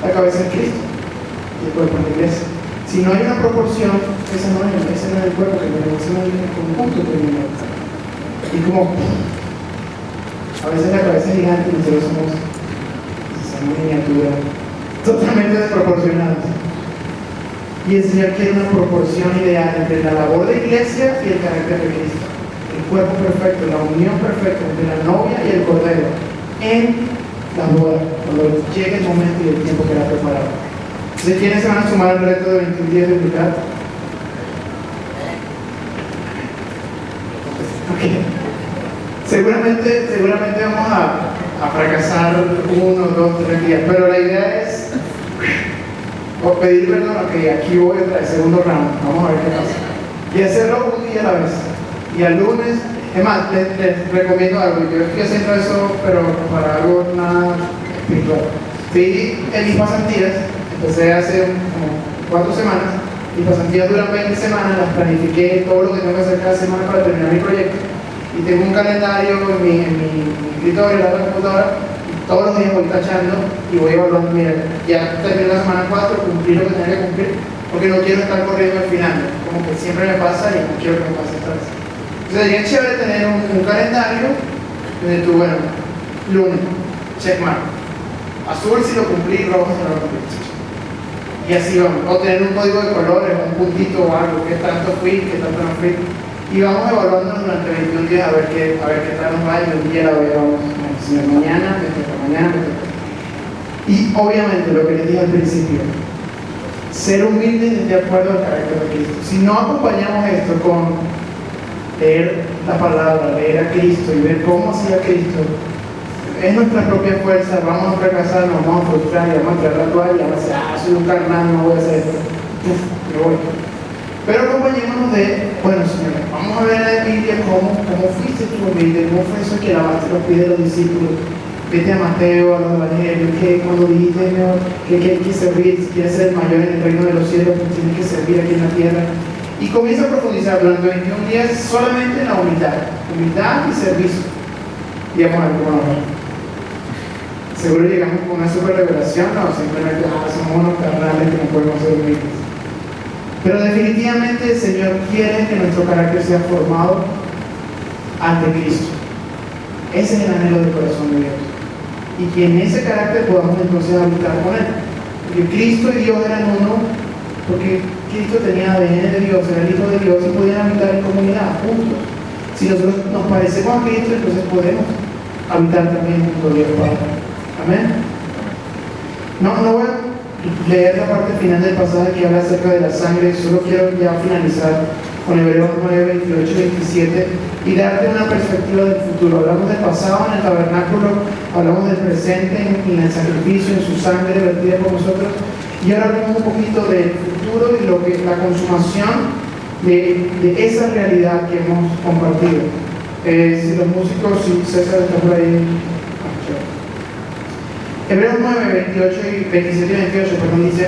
La cabeza es Cristo y el cuerpo es la iglesia. Si no hay una proporción, ese no es el cuerpo que tenemos, ese no es el conjunto que tenemos. Y como a veces la cabeza es gigante y nosotros somos miniatura, totalmente desproporcionados. Y el Señor quiere una proporción ideal entre la labor de iglesia y el carácter de Cristo. El cuerpo perfecto, la unión perfecta entre la novia y el cordero en la boda, cuando llegue el momento y el tiempo que la preparado. Entonces, ¿quiénes se van a sumar al reto de 21 días de humildad? Okay. Seguramente vamos a fracasar 1, 2, 3 días, pero la idea es pedir perdón. Ok, aquí voy otra vez, segundo round, vamos a ver qué pasa. Y hacerlo un día a la vez. Y al lunes, es más, les recomiendo algo. Yo estoy haciendo eso, pero para algo nada espiritual. Fui en mis pasantías, empecé hace como 4 semanas. Mis pasantías duran 20 semanas, las planifiqué todo lo que tengo que hacer cada semana para terminar mi proyecto. Y tengo un calendario en mi escritorio, en la computadora, y todos los días voy tachando y voy evaluando. Mira, ya terminé la semana 4, cumplí lo que tenía que cumplir, porque no quiero estar corriendo al final, como que siempre me pasa y no quiero que me pase esta vez. Entonces sería chévere tener un calendario donde tú, bueno, lunes, checkmark, azul si lo cumplí, rojo si no lo cumplí. Y así vamos, o tener un código de colores, un puntito o algo, qué tanto fui, qué tanto no fui. Y vamos evaluando durante 21 días a ver qué tal nos va, y un día la vamos, Señor, mañana, mañana. Y obviamente lo que les dije al principio, ser humildes de acuerdo al carácter de Cristo. Si no acompañamos esto con leer la palabra, leer a Cristo y ver cómo hacía Cristo, es nuestra propia fuerza, vamos a fracasar, nos vamos a frustrar y vamos a tirar la toalla y vamos a decir: soy un carnal, no voy a hacer esto. Me voy. Pero acompañémonos de, bueno, Señor, vamos a ver en la Biblia cómo fuiste tú humilde, cómo fue eso que lavaste los pies de los discípulos. Vete a Mateo, a los evangelios, que cuando dijiste, Señor, que hay que servir, si quieres ser el mayor en el reino de los cielos, pues tienes que servir aquí en la tierra. Y comienza a profundizar durante 21 días solamente en la humildad y servicio. Y vamos a ver cómo nos va. Seguro llegamos con una super revelación, no, simplemente somos unos carnales que no podemos ser humildes. Pero definitivamente el Señor quiere que nuestro carácter sea formado ante Cristo. Ese es el anhelo del corazón de Dios. Y que en ese carácter podamos entonces habitar con Él. Porque Cristo y Dios eran uno, porque Cristo tenía ADN de Dios, era el Hijo de Dios y podían habitar en comunidad, juntos. Si nosotros nos parecemos a Cristo, entonces podemos habitar también junto a Dios Padre. Amén. No voy a leer la parte final del pasaje que habla acerca de la sangre, solo quiero ya finalizar con Hebreos 9, 28, 27 y darte una perspectiva del futuro. Hablamos del pasado en el tabernáculo, hablamos del presente en el sacrificio, en su sangre vertida por nosotros, y ahora hablamos un poquito del futuro y lo que la consumación de esa realidad que hemos compartido. Si los músicos, si César está por ahí. Hebreos 9, 27 y 28, dice: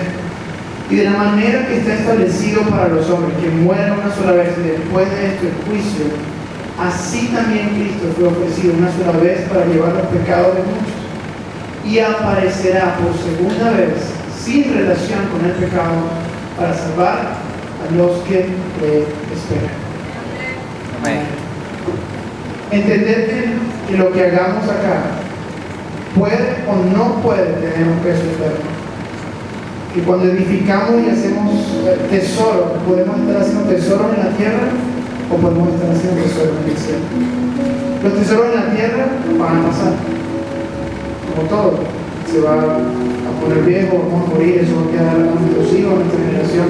y de la manera que está establecido para los hombres, que mueran una sola vez y después de esto el juicio, así también Cristo fue ofrecido una sola vez para llevar los pecados de muchos, y aparecerá por segunda vez sin relación con el pecado para salvar a los que le esperan.
Amén.
Entender que lo que hagamos acá puede o no puede tener un peso eterno. Que cuando edificamos y hacemos tesoros, podemos estar haciendo tesoros en la tierra o podemos estar haciendo tesoros en el cielo. Los tesoros en la tierra van a pasar, como todo. se va a poner viejo, vamos a morir, eso va a quedar a nuestros hijos, a nuestra generación.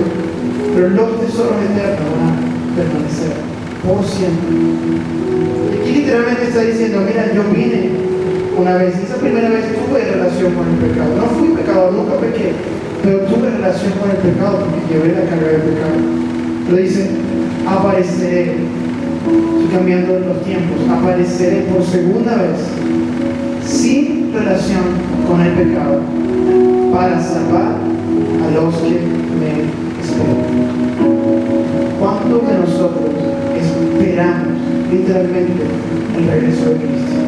Pero los tesoros eternos van a permanecer por siempre. Y aquí literalmente está diciendo, mira, yo vine una vez, y esa primera vez tuve relación con el pecado. No fui pecador, nunca pequé, pero tuve relación con el pecado porque llevé la carga del pecado. Pero dice, apareceré, estoy cambiando los tiempos, apareceré por segunda vez, sin relación con el pecado, para salvar a los que me esperan. ¿Cuántos de nosotros esperamos literalmente el regreso de Cristo?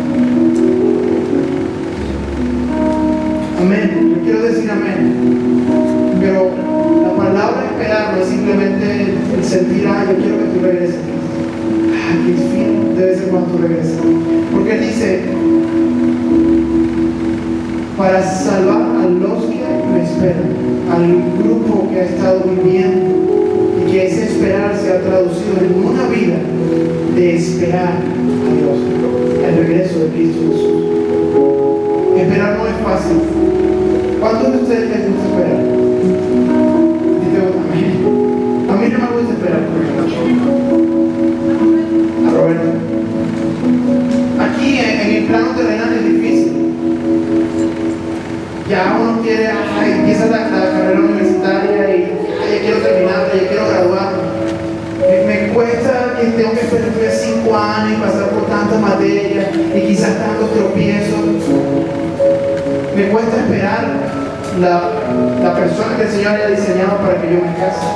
Amén. Yo quiero decir amén. Pero la palabra esperar no es simplemente el sentir, yo quiero que tú regreses. Que el fin debe ser cuando tú regreses. Porque Él dice, para salvar a los que me esperan, al grupo que ha estado viviendo, y que ese esperar se ha traducido en una vida de esperar a Dios, el regreso de Cristo Jesús. Esperar no es fácil. ¿Cuántos de ustedes les gusta esperar? A mí no me gusta esperar. A Roberto. Aquí en el plano terrenal es difícil. Ya uno quiere, empieza la carrera universitaria y ya quiero terminarla, ya quiero graduarme. Me cuesta que tengo que esperar 5 años y pasar por tantas materias y quizás tantos tropiezos. Me cuesta esperar la persona que el Señor haya diseñado para que yo me case.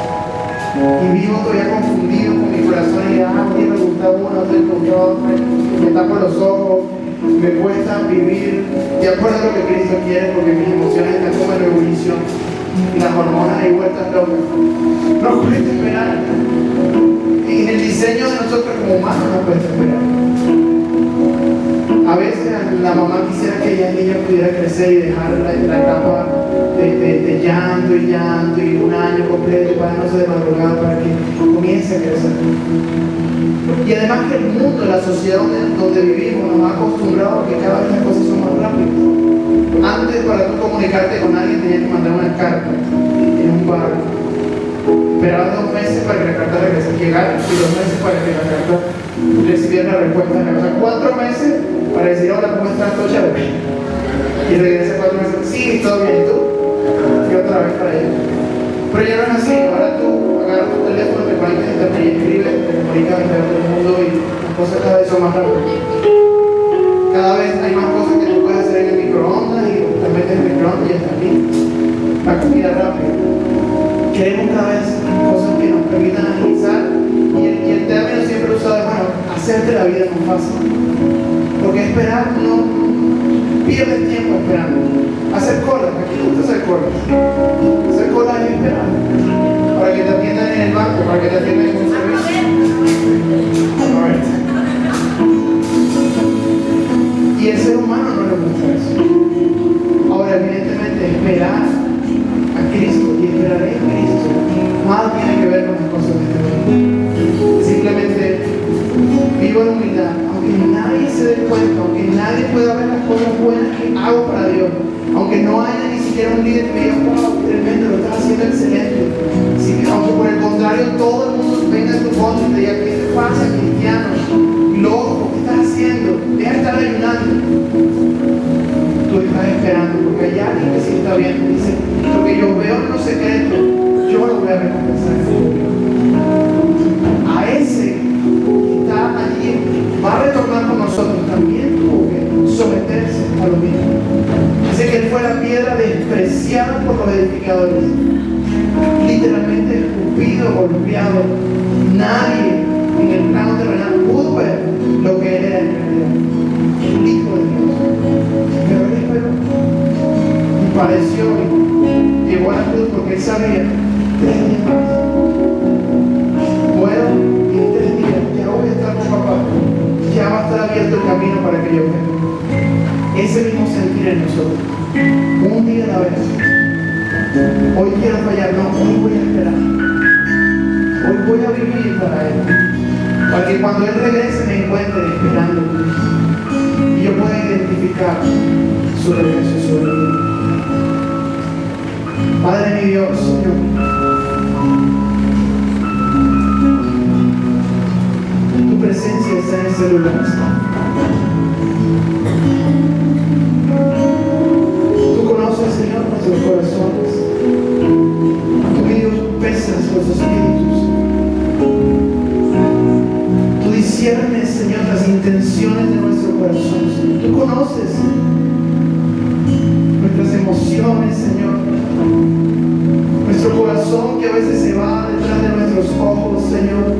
Y vivo todavía confundido con mi corazón y un día me gusta uno, otro me gusta otro, me tapo los ojos, me cuesta vivir de acuerdo a lo que Cristo quiere porque mis emociones están como en ebullición y las hormonas hay vueltas locas. No cuesta esperar. Y en el diseño de nosotros como humanos no cuesta esperar. A veces la mamá quisiera que ella niña pudiera crecer y dejar la etapa de llanto y llanto y un año completo para no ser de madrugada para que comience a crecer. Y además que el mundo, la sociedad donde vivimos nos ha acostumbrado a que cada vez las cosas son más rápidas. Antes para tú comunicarte con alguien tenías que mandar una carta en un barco. Esperabas 2 meses para que la carta regresara, llegara y 2 meses para que la carta recibiera la respuesta. O sea, 4 meses para decir, hola, ¿cómo estás? ¿Todo chévere? Y regresa 4 meses, sí, todo bien, ¿tú? Y otra vez para allá. Pero ya no es así. Ahora tú agarras tu teléfono, te conectas a internet y escribes, te comunicas a todo el mundo y las cosas cada vez son más rápidas. Cada vez hay más cosas que tú puedes hacer en el microondas y te metes en el microondas y ya está aquí. La comida rápida. Queremos cada vez cosas que nos permitan agilizar y el término siempre usado es, bueno, hacerte la vida más fácil. Porque esperar no pierdes tiempo esperando. Hacer colas, ¿a quién le gusta hacer colas? Hacer colas es esperar. Para que te atiendan en el banco, para que te atiendan en un servicio. Y el ser humano no le gusta eso. Ahora, evidentemente, esperar a Cristo y esperar en Cristo nada tiene que ver con las cosas de este mundo. Simplemente vivo en humildad, aunque nadie se dé cuenta, aunque nadie pueda ver las cosas buenas que hago para Dios, aunque no haya ni siquiera un líder que me diga, wow, tremendo, lo estás haciendo excelente. Aunque por el contrario todo el mundo venga a tu contra y te diga, ¿qué te pasa, cristiano? Loco, ¿qué estás haciendo? Deja de estar ayunando. Tú estás esperando, porque hay alguien que sí está viendo y dice, lo que yo veo en lo secreto, yo lo voy a recompensar. A ese que está allí, va a retornar con nosotros, también tuvo que someterse a lo mismo. Dice que él fue la piedra despreciada por los edificadores, literalmente escupido, golpeado. Nadie en el plano terrenal pudo ver lo que él era en realidad, el Hijo de Dios. Pero él esperó y padeció y llegó a la cruz porque él sabía 3 días más muero y en 3 días ya voy a estar con papá, ya va a estar abierto el camino para que yo venga. Ese mismo sentir en nosotros, un día a la vez. Hoy quiero fallar, no, hoy voy a esperar. Hoy voy a vivir para Él, para que cuando Él regrese me encuentre esperando y yo pueda identificar su regreso sobre mí. Padre mi Dios, Señor, tu presencia está en este lugar. Tú conoces, Señor, nuestros corazones. Tú, mi Dios, pesas los espíritus. Tú disciernes, Señor, las intenciones de nuestro corazón, Señor. Tú conoces nuestras emociones, Señor. Nuestro corazón que a veces se va detrás de nuestros ojos, Señor.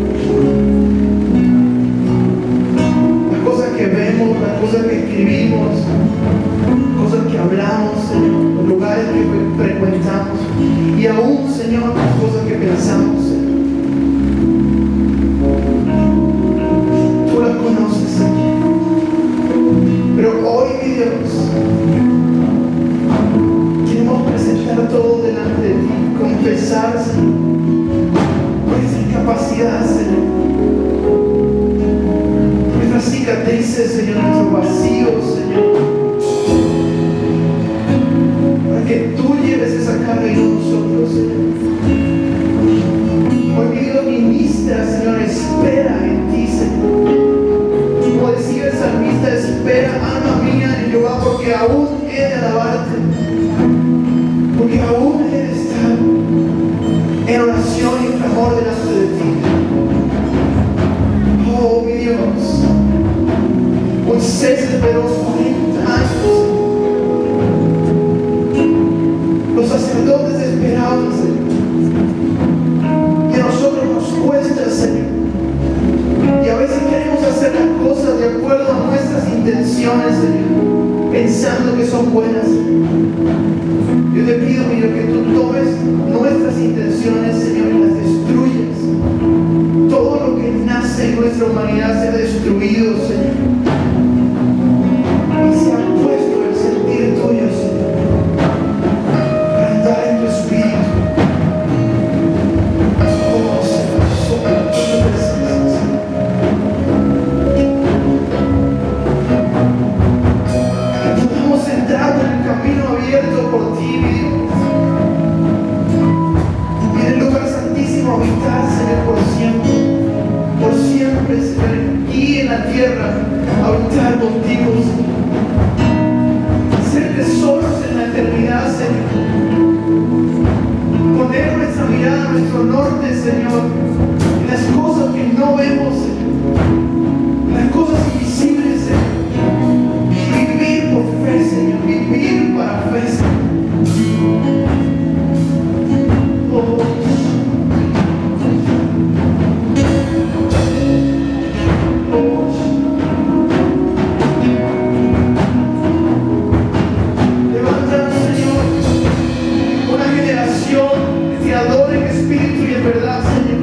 Las cosas que vemos, las cosas que escribimos, cosas que hablamos, Señor, los lugares que frecuentamos y aún, Señor, las cosas que pensamos, Señor. Tú las conoces, Señor. Pero hoy, mi Dios, queremos presentar todo delante de ti, confesar, Señor, nuestra incapacidad, Señor, nuestras cicatrices, Señor, nuestro vacío, Señor, para que tú lleves esa carga y no nosotros, Señor. Hoy, mi Dios, ministra, Señor, espera en ti, Señor. Como decía el salmista, espera, alma mía, en Jehová, porque aún he de alabarte, porque aún he de estar en oración y clamor delante de ti. Oh, mi Dios, Moisés esperó 40 años. Los sacerdotes esperaban, Señor. Y a nosotros nos cuesta, Señor. Y a veces queremos hacer las cosas de acuerdo a nuestras intenciones, Señor, pensando que son buenas, Señor. Yo te pido, mi Dios, que tú tomes nuestras intenciones, Señor, y las destruyas. Todo lo que nace en nuestra humanidad sea destruido, Señor. Y sea puesto el sentir tuyo, Señor, para andar en tu espíritu. Oh, Señor, sobre tu presencia, Señor. Que podamos entrar en el camino abierto por ti, mi Dios. Y en el lugar santísimo habitar, Señor, por siempre, Señor, y en la tierra habitar contigo, Señor. Ser tesoros en la eternidad, Señor. Poner nuestra mirada, nuestro norte, Señor, en las cosas que no vemos, Señor, en las cosas invisibles, Señor. Y vivir por fe, Señor, vivir para fe, Señor. Oh, levántanos, Señor, una generación que te adore en espíritu y en verdad, Señor.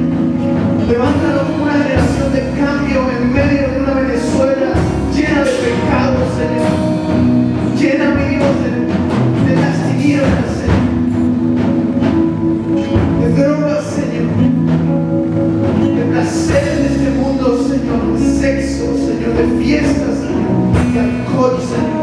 Levántanos una generación de cambio en medio de una Venezuela llena de pecados, Señor. Llena, mi Dios, de las tinieblas, Señor. De drogas, Señor. De placeres de este mundo, Señor. De sexo, Señor. De fiestas, Señor. De alcohol, Señor.